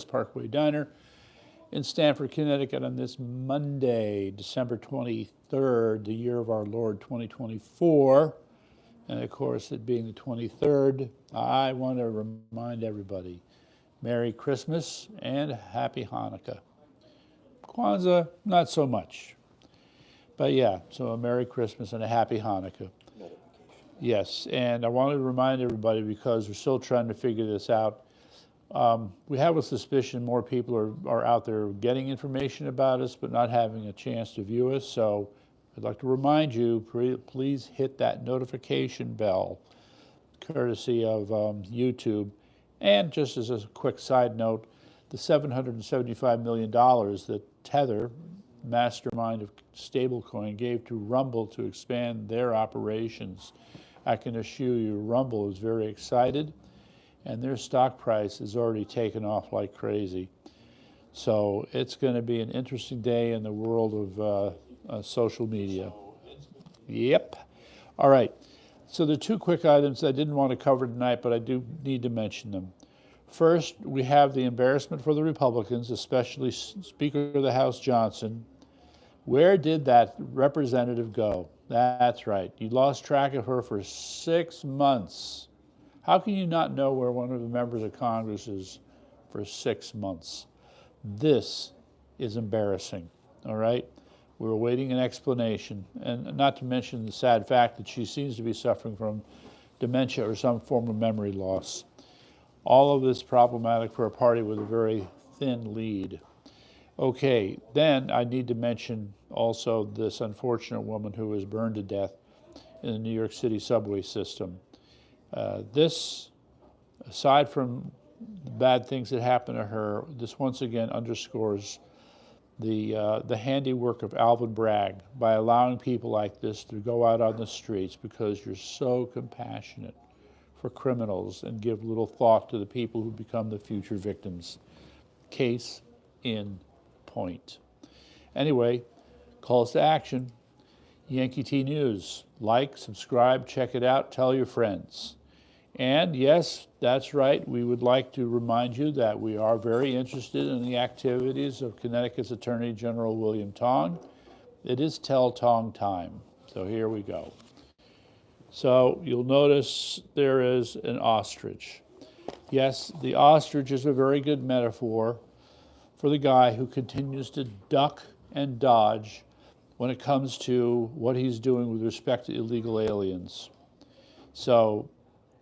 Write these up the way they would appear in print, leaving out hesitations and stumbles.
Parkway Diner in Stamford, Connecticut on this Monday, December 23rd, the year of our Lord 2024. And of course, it being the 23rd, I want to remind everybody, Merry Christmas and Happy Hanukkah. Kwanzaa, not so much. But yeah, so a Merry Christmas and a Happy Hanukkah. Yes, and I wanted to remind everybody, because we're still trying to figure this out, we have a suspicion more people are out there getting information about us but not having a chance to view us. So I'd like to remind you, please hit that notification bell, courtesy of YouTube. And just as a quick side note, the $775 million that Tether, mastermind of stablecoin, gave to Rumble to expand their operations, I can assure you Rumble is very excited, and their stock price has already taken off like crazy. So it's going to be an interesting day in the world of social media. Yep. All right. So there are two quick items I didn't want to cover tonight, but I do need to mention them. First, we have the embarrassment for the Republicans, especially Speaker of the House Johnson. Where did that representative go? That's right. You lost track of her for 6 months. How can you not know where one of the members of Congress is for 6 months? This is embarrassing, all right? We're awaiting an explanation, and not to mention the sad fact that she seems to be suffering from dementia or some form of memory loss. All of this problematic for a party with a very thin lead. Okay, then I need to mention also this unfortunate woman who was burned to death in the New York City subway system. This, aside from the bad things that happened to her, this once again underscores the handiwork of Alvin Bragg by allowing people like this to go out on the streets because you're so compassionate for criminals and give little thought to the people who become the future victims. Case in point. Anyway, calls to action. Yankee T News. Like, subscribe, check it out, tell your friends. And yes, that's right, we would like to remind you that we are very interested in the activities of Connecticut's Attorney General William Tong. It is Tell Tong time, so here we go. So you'll notice there is an ostrich. Yes, the ostrich is a very good metaphor for the guy who continues to duck and dodge when it comes to what he's doing with respect to illegal aliens. So,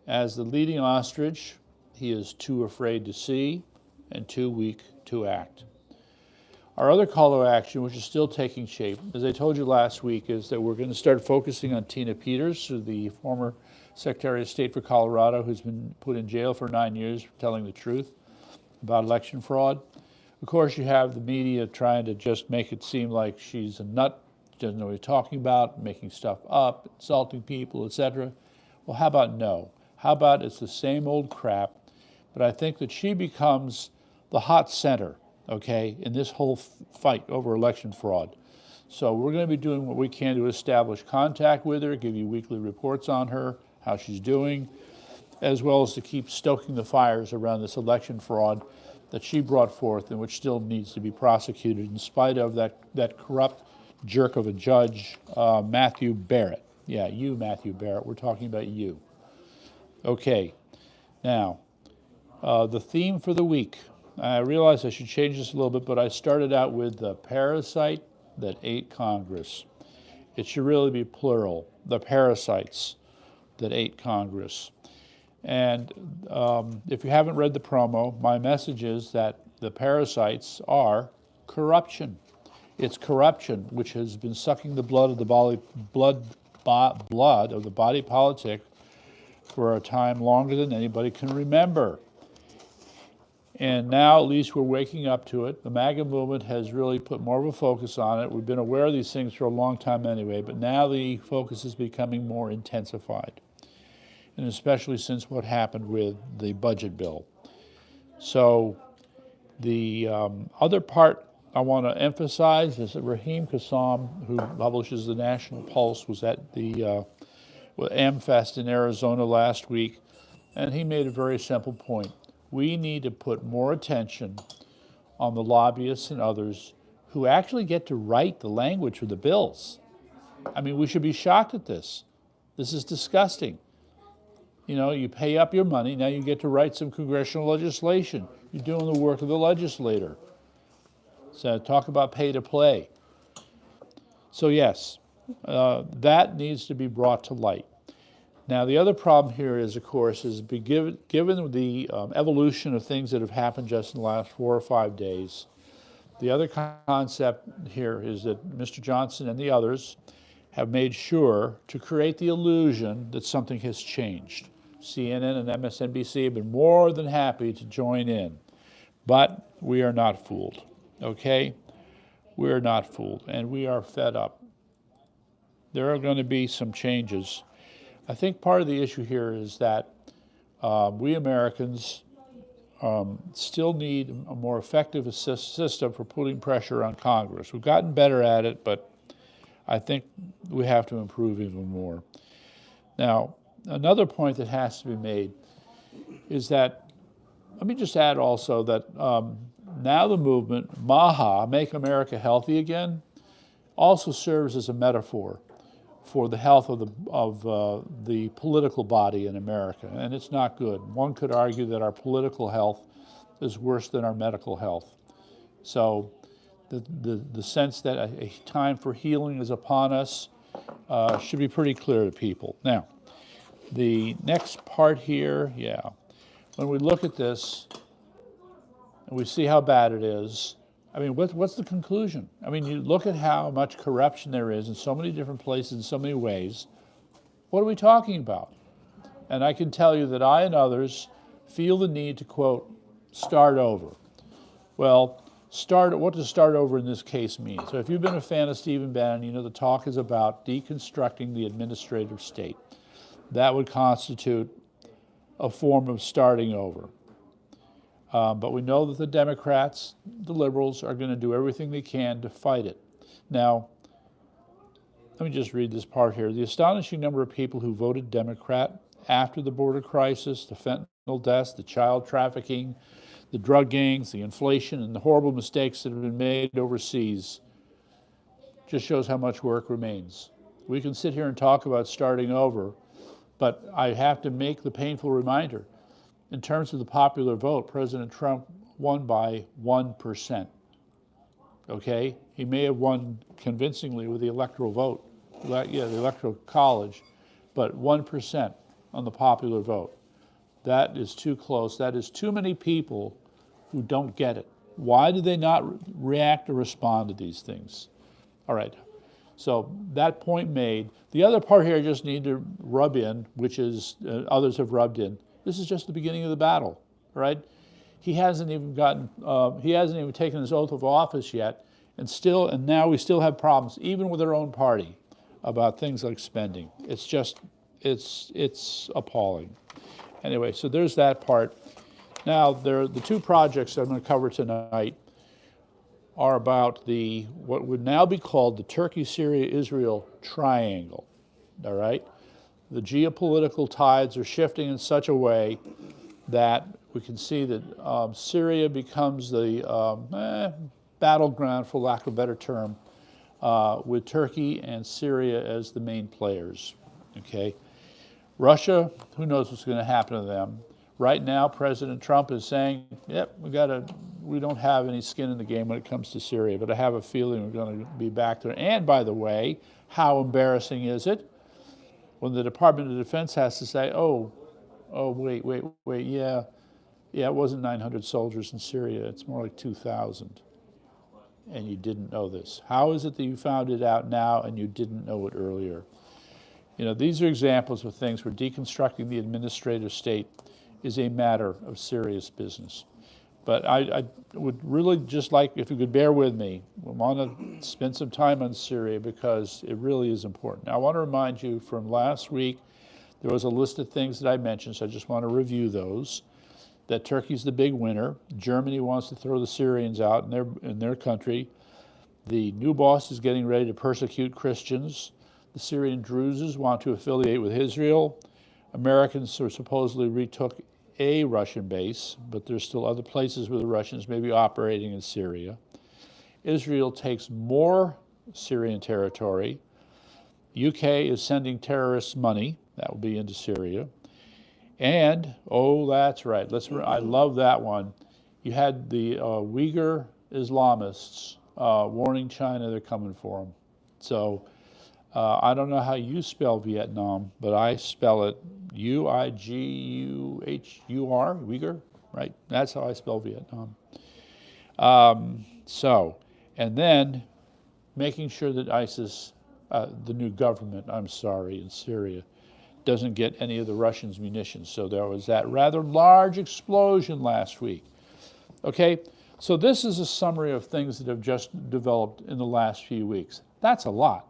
as the leading ostrich, he is too afraid to see and too weak to act. Our other call to action, which is still taking shape, as I told you last week, is that we're going to start focusing on Tina Peters, the former Secretary of State for Colorado, who's been put in jail for 9 years for telling the truth about election fraud. Of course, you have the media trying to just make it seem like she's a nut, doesn't know what she's talking about, making stuff up, insulting people, etc. Well, how about no? How about it's the same old crap, but I think that she becomes the hot center, okay, in this whole fight over election fraud. So we're going to be doing what we can to establish contact with her, give you weekly reports on her, how she's doing, as well as to keep stoking the fires around this election fraud that she brought forth and which still needs to be prosecuted in spite of that corrupt jerk of a judge, Matthew Barrett. Yeah, you, Matthew Barrett, we're talking about you. Okay, now, the theme for the week. I realize I should change this a little bit, but I started out with the parasite that ate Congress. It should really be plural, the parasites that ate Congress. And if you haven't read the promo, my message is that the parasites are corruption. It's corruption which has been sucking the blood of the body politic for a time longer than anybody can remember. And now at least we're waking up to it. The MAGA movement has really put more of a focus on it. We've been aware of these things for a long time anyway, but now the focus is becoming more intensified, and especially since what happened with the budget bill. So the other part I want to emphasize is that Raheem Kassam, who publishes the National Pulse, was at the AmFest in Arizona last week, and he made a very simple point. we need to put more attention on the lobbyists and others who actually get to write the language for the bills. I mean, we should be shocked at this. This is disgusting. You know, you pay up your money, now you get to write some congressional legislation. You're doing the work of the legislator. So talk about pay to play. So yes, that needs to be brought to light. Now the other problem here is, of course, given the evolution of things that have happened just in the last 4 or 5 days, the other concept here is that Mr. Johnson and the others have made sure to create the illusion that something has changed. CNN and MSNBC have been more than happy to join in, but we are not fooled, okay? We are not fooled, and we are fed up. There are going to be some changes. I think part of the issue here is that we Americans still need a more effective system for putting pressure on Congress. We've gotten better at it, but I think we have to improve even more. Now, another point that has to be made is that, let me just add also that now the movement, MAHA, Make America Healthy Again, also serves as a metaphor for the health of the political body in America, and it's not good. One could argue that our political health is worse than our medical health. So the sense that a time for healing is upon us should be pretty clear to people. Now, the next part here, when we look at this and we see how bad it is, I mean, what's the conclusion? I mean, you look at how much corruption there is in so many different places, in so many ways. What are we talking about? And I can tell you that I and others feel the need to, quote, start over. Well, what does start over in this case mean? So if you've been a fan of Stephen Bannon, you know the talk is about deconstructing the administrative state. That would constitute a form of starting over. But we know that the Democrats, the liberals, are going to do everything they can to fight it. Now, let me just read this part here. The astonishing number of people who voted Democrat after the border crisis, the fentanyl deaths, the child trafficking, the drug gangs, the inflation, and the horrible mistakes that have been made overseas just shows how much work remains. We can sit here and talk about starting over, but I have to make the painful reminder. In terms of the popular vote, President Trump won by 1%. Okay? He may have won convincingly with the electoral vote, the electoral college, but 1% on the popular vote. That is too close. That is too many people who don't get it. Why do they not react or respond to these things? All right. So that point made. The other part here I just need to rub in, which is others have rubbed in. This is just the beginning of the battle, right? He hasn't even taken his oath of office yet, and now we still have problems, even with our own party, about things like spending. It's just, it's appalling. Anyway, so there's that part. Now, the two projects I'm going to cover tonight are about what would now be called the Turkey-Syria-Israel triangle, all right? The geopolitical tides are shifting in such a way that we can see that Syria becomes the battleground, for lack of a better term, with Turkey and Syria as the main players, okay? Russia, who knows what's going to happen to them. Right now, President Trump is saying, yep, we don't have any skin in the game when it comes to Syria, but I have a feeling we're going to be back there. And by the way, how embarrassing is it when the Department of Defense has to say, wait, yeah, it wasn't 900 soldiers in Syria, it's more like 2,000. And you didn't know this. How is it that you found it out now and you didn't know it earlier? You know, these are examples of things where deconstructing the administrative state is a matter of serious business. But I would really just like, if you could bear with me, I want to spend some time on Syria because it really is important. Now, I want to remind you from last week, there was a list of things that I mentioned, so I just want to review those. That Turkey's the big winner. Germany wants to throw the Syrians out in their country. The new boss is getting ready to persecute Christians. The Syrian Druses want to affiliate with Israel. Americans supposedly retook a Russian base, but there's still other places where the Russians may be operating in Syria. Israel takes more Syrian territory. UK is sending terrorists money, that will be into Syria. And, oh, that's right, I love that one. You had the Uyghur Islamists warning China they're coming for them. So I don't know how you spell Vietnam, but I spell it U-I-G-U-H-U-R, Uyghur, right? That's how I spell Vietnam. And then making sure that ISIS, the new government, in Syria, doesn't get any of the Russians' munitions. So there was that rather large explosion last week. Okay, so this is a summary of things that have just developed in the last few weeks. That's a lot.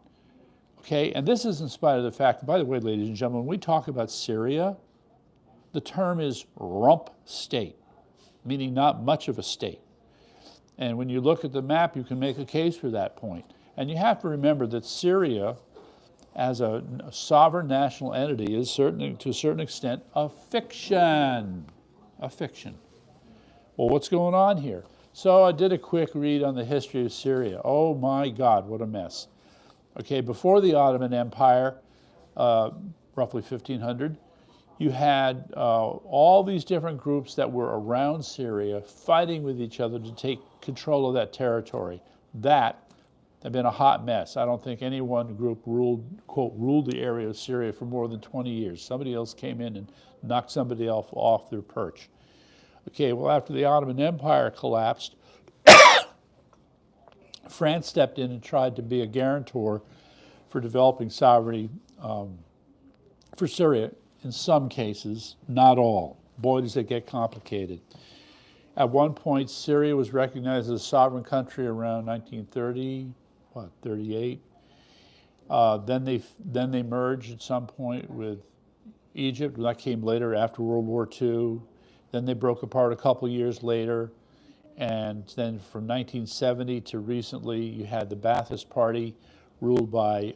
Okay, and this is in spite of the fact, by the way, ladies and gentlemen, when we talk about Syria, the term is RUMP state, meaning not much of a state. And when you look at the map, you can make a case for that point. And you have to remember that Syria, as a sovereign national entity, is certainly, to a certain extent, a fiction. A fiction. Well, what's going on here? So I did a quick read on the history of Syria. Oh my God, what a mess. Okay, before the Ottoman Empire, roughly 1500, you had all these different groups that were around Syria fighting with each other to take control of that territory. That had been a hot mess. I don't think any one group ruled, quote, ruled the area of Syria for more than 20 years. Somebody else came in and knocked somebody else off their perch. Okay, well, after the Ottoman Empire collapsed, France stepped in and tried to be a guarantor for developing sovereignty for Syria in some cases, not all. Boy, does it get complicated. At one point, Syria was recognized as a sovereign country around 1938. Then they merged at some point with Egypt. That came later after World War II. Then they broke apart a couple years later. And then from 1970 to recently, you had the Ba'athist Party ruled by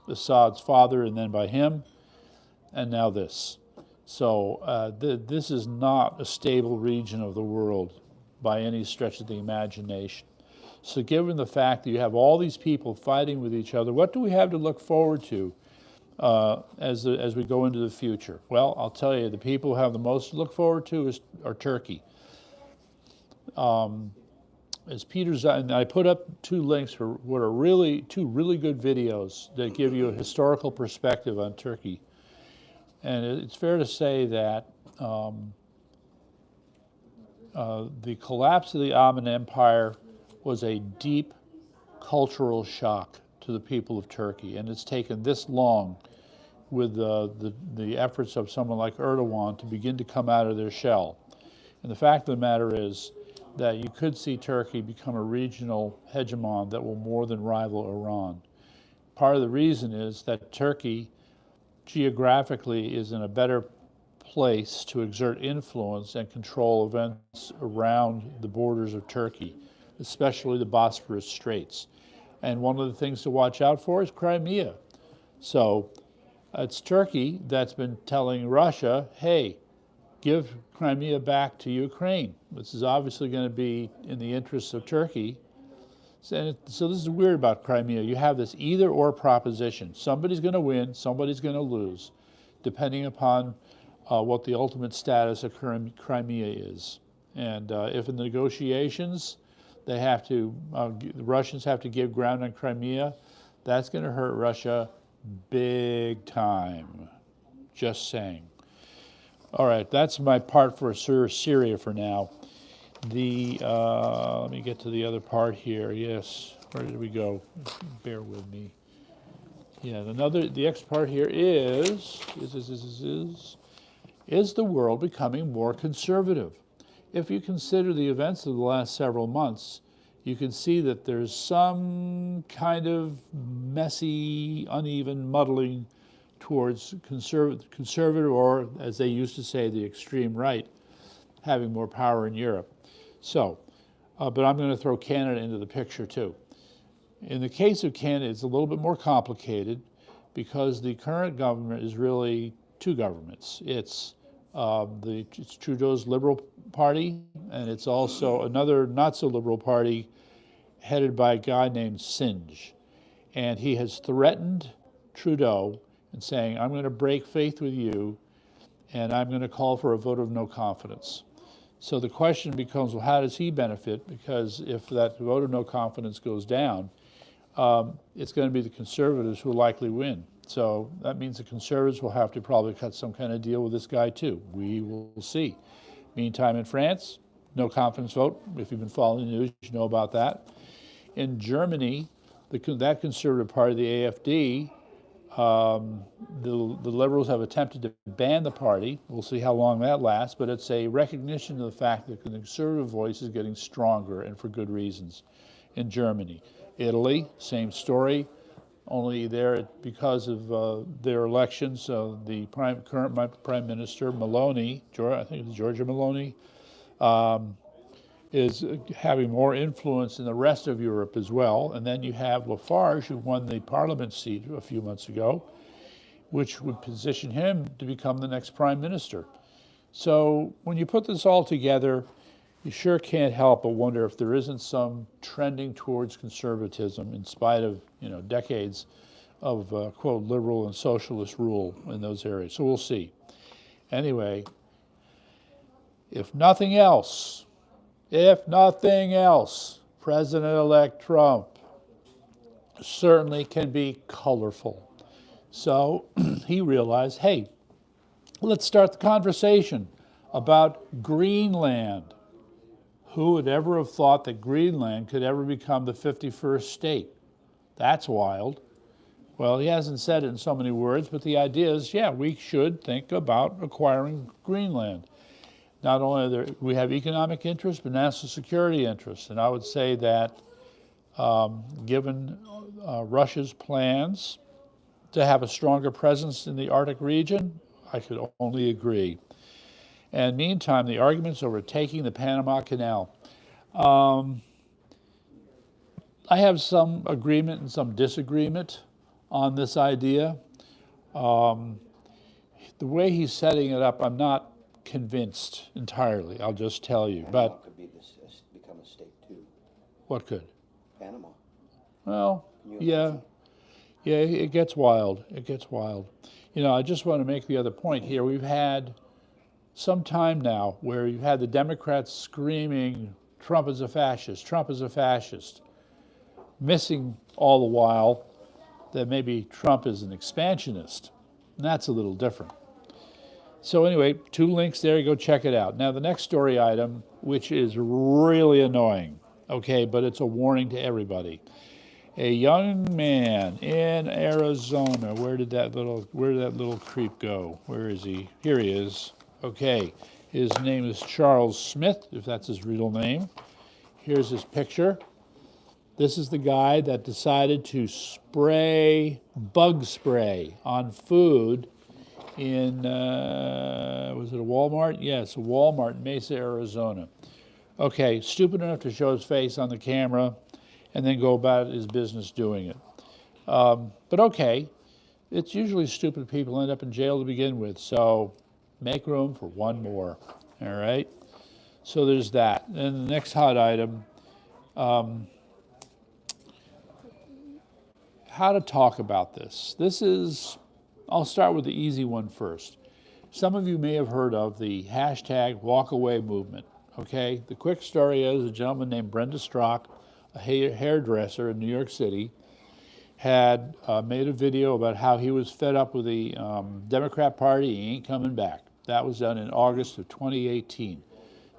Assad's father and then by him, and now this. So this is not a stable region of the world by any stretch of the imagination. So given the fact that you have all these people fighting with each other, what do we have to look forward to as we go into the future? Well, I'll tell you, the people who have the most to look forward to are Turkey. As and I put up two links for what are two really good videos that give you a historical perspective on Turkey. And it's fair to say that the collapse of the Ottoman Empire was a deep cultural shock to the people of Turkey, and it's taken this long with the efforts of someone like Erdogan to begin to come out of their shell. And the fact of the matter is that you could see Turkey become a regional hegemon that will more than rival Iran. Part of the reason is that Turkey geographically is in a better place to exert influence and control events around the borders of Turkey, especially the Bosphorus Straits. And one of the things to watch out for is Crimea. So it's Turkey that's been telling Russia, hey, give Crimea back to Ukraine. This is obviously going to be in the interests of Turkey. So this is weird about Crimea. You have this either-or proposition. Somebody's going to win, somebody's going to lose, depending upon what the ultimate status of Crimea is. And if in the negotiations they have to, the Russians have to give ground on Crimea, that's going to hurt Russia big time. Just saying. All right, that's my part for Syria for now. Let me get to the other part here. Yes, where did we go? Bear with me. Yeah, the next part here is the world becoming more conservative? If you consider the events of the last several months, you can see that there's some kind of messy, uneven muddling towards conservative, or as they used to say, the extreme right, having more power in Europe. So, but I'm going to throw Canada into the picture too. In the case of Canada, it's a little bit more complicated because the current government is really two governments. It's It's Trudeau's Liberal Party, and it's also another not-so-liberal party headed by a guy named Singe. And he has threatened Trudeau and saying, I'm going to break faith with you, and I'm going to call for a vote of no confidence. So the question becomes, well, how does he benefit? Because if that vote of no confidence goes down, it's going to be the Conservatives who will likely win. So that means the Conservatives will have to probably cut some kind of deal with this guy too. We will see. Meantime, in France, no confidence vote. If you've been following the news, you know about that. In Germany, that Conservative party, the AfD, the Liberals have attempted to ban the party. We'll see how long that lasts, but it's a recognition of the fact that the Conservative voice is getting stronger, and for good reasons, in Germany. Italy, same story, only there because of their elections. The current Prime Minister, Meloni, I think it's Giorgia Meloni, is having more influence in the rest of Europe as well. And then you have Lafarge, who won the parliament seat a few months ago, which would position him to become the next prime minister. So when you put this all together, you sure can't help but wonder if there isn't some trending towards conservatism in spite of, decades of, quote, liberal and socialist rule in those areas. So we'll see. Anyway, if nothing else, President-elect Trump certainly can be colorful. So he realized, hey, let's start the conversation about Greenland. Who would ever have thought that Greenland could ever become the 51st state? That's wild. Well, he hasn't said it in so many words, but the idea is, yeah, we should think about acquiring Greenland. Not only we have economic interest, but national security interests. And I would say that given Russia's plans to have a stronger presence in the Arctic region, I could only agree. And meantime, the arguments over taking the Panama Canal. I have some agreement and some disagreement on this idea. The way he's setting it up, I'm not convinced entirely, I'll just tell you. Panama but could become a state too. What could? Panama. Well, yeah, it gets wild. It gets wild. I just want to make the other point here. We've had some time now where you've had the Democrats screaming, Trump is a fascist, Trump is a fascist, missing all the while that maybe Trump is an expansionist. And that's a little different. So anyway, 2 links there, go check it out. Now the next story item, which is really annoying, okay, but it's a warning to everybody. A young man in Arizona, where did that little creep go? Where is he? Here he is. Okay, his name is Charles Smith, if that's his real name. Here's his picture. This is the guy that decided to spray bug spray on food in, was it a Walmart? Yes, a Walmart in Mesa, Arizona. Okay, stupid enough to show his face on the camera and then go about his business doing it. But okay, it's usually stupid people end up in jail to begin with, so make room for one more, all right? So there's that. And the next hot item, how to talk about this. I'll start with the easy one first. Some of you may have heard of the hashtag walkaway movement, okay? The quick story is a gentleman named Brenda Strock, a hairdresser in New York City, had made a video about how he was fed up with the Democrat Party, he ain't coming back. That was done in August of 2018.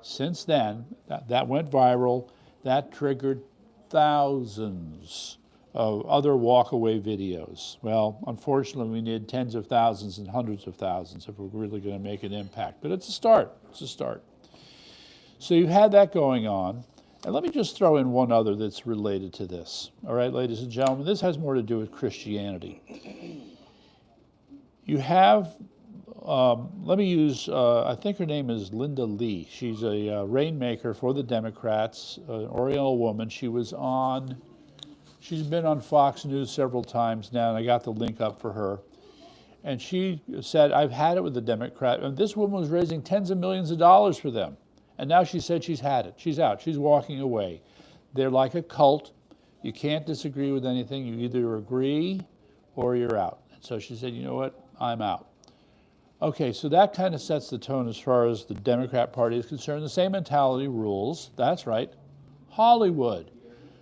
Since then, that went viral. That triggered thousands of other walkaway videos. Well, unfortunately, we need tens of thousands and hundreds of thousands if we're really going to make an impact. But it's a start. It's a start. So you had that going on. And let me just throw in one other that's related to this. All right, ladies and gentlemen, this has more to do with Christianity. You have, let me use, I think her name is Linda Lee. She's a rainmaker for the Democrats, an Oriental woman. She's been on Fox News several times now, and I got the link up for her. And she said, I've had it with the Democrat. And this woman was raising tens of millions of dollars for them. And now she said she's had it. She's out. She's walking away. They're like a cult. You can't disagree with anything. You either agree or you're out. And so she said, you know what? I'm out. Okay, so that kind of sets the tone as far as the Democrat Party is concerned. The same mentality rules. That's right. Hollywood.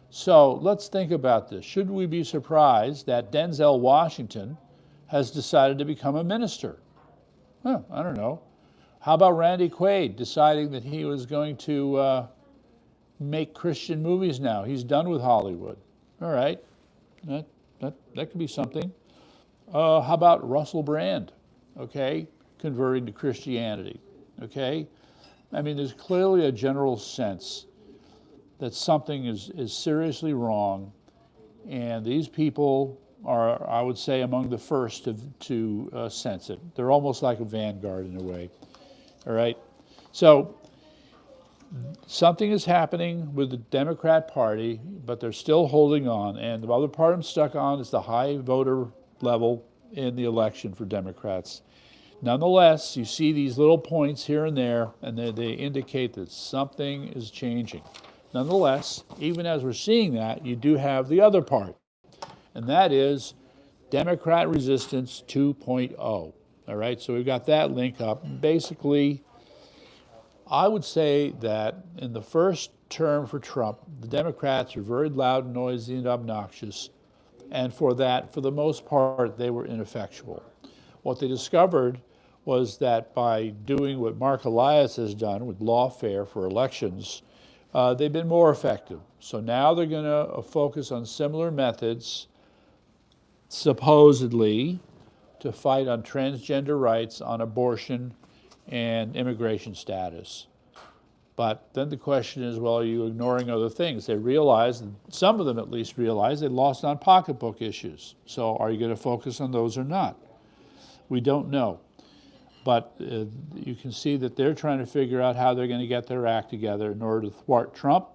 So let's think about this. Should we be surprised that Denzel Washington has decided to become a minister? I don't know. How about Randy Quaid deciding that he was going to make Christian movies now? He's done with Hollywood. All right, that could be something. How about Russell Brand, okay, converting to Christianity, okay? I mean, there's clearly a general sense that something is seriously wrong, and these people are, I would say, among the first to sense it. They're almost like a vanguard in a way, all right? So something is happening with the Democrat Party, but they're still holding on, and the other part I'm stuck on is the high voter level in the election for Democrats. Nonetheless, you see these little points here and there, and they indicate that something is changing. Nonetheless, even as we're seeing that, you do have the other part, and that is Democrat Resistance 2.0. All right, so we've got that link up. Basically, I would say that in the first term for Trump, the Democrats were very loud, noisy, and obnoxious, and for that, for the most part, they were ineffectual. What they discovered was that by doing what Mark Elias has done with lawfare for elections, they've been more effective. So now they're going to focus on similar methods, supposedly, to fight on transgender rights, on abortion, and immigration status. But then the question is, well, are you ignoring other things? They realize, some of them at least realize, they lost on pocketbook issues. So are you going to focus on those or not? We don't know. But you can see that they're trying to figure out how they're going to get their act together in order to thwart Trump.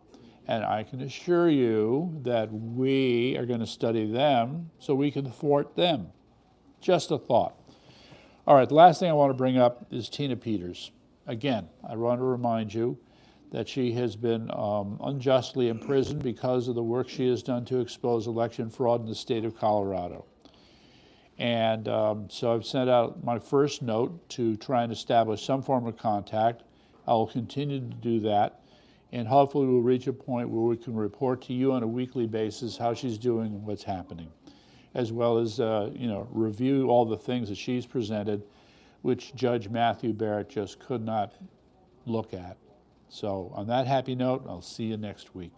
And I can assure you that we are going to study them so we can thwart them. Just a thought. All right, the last thing I want to bring up is Tina Peters. Again, I want to remind you that she has been unjustly imprisoned because of the work she has done to expose election fraud in the state of Colorado. And so I've sent out my first note to try and establish some form of contact. I will continue to do that, and hopefully we'll reach a point where we can report to you on a weekly basis how she's doing and what's happening, as well as review all the things that she's presented, which Judge Matthew Barrett just could not look at. So on that happy note, I'll see you next week.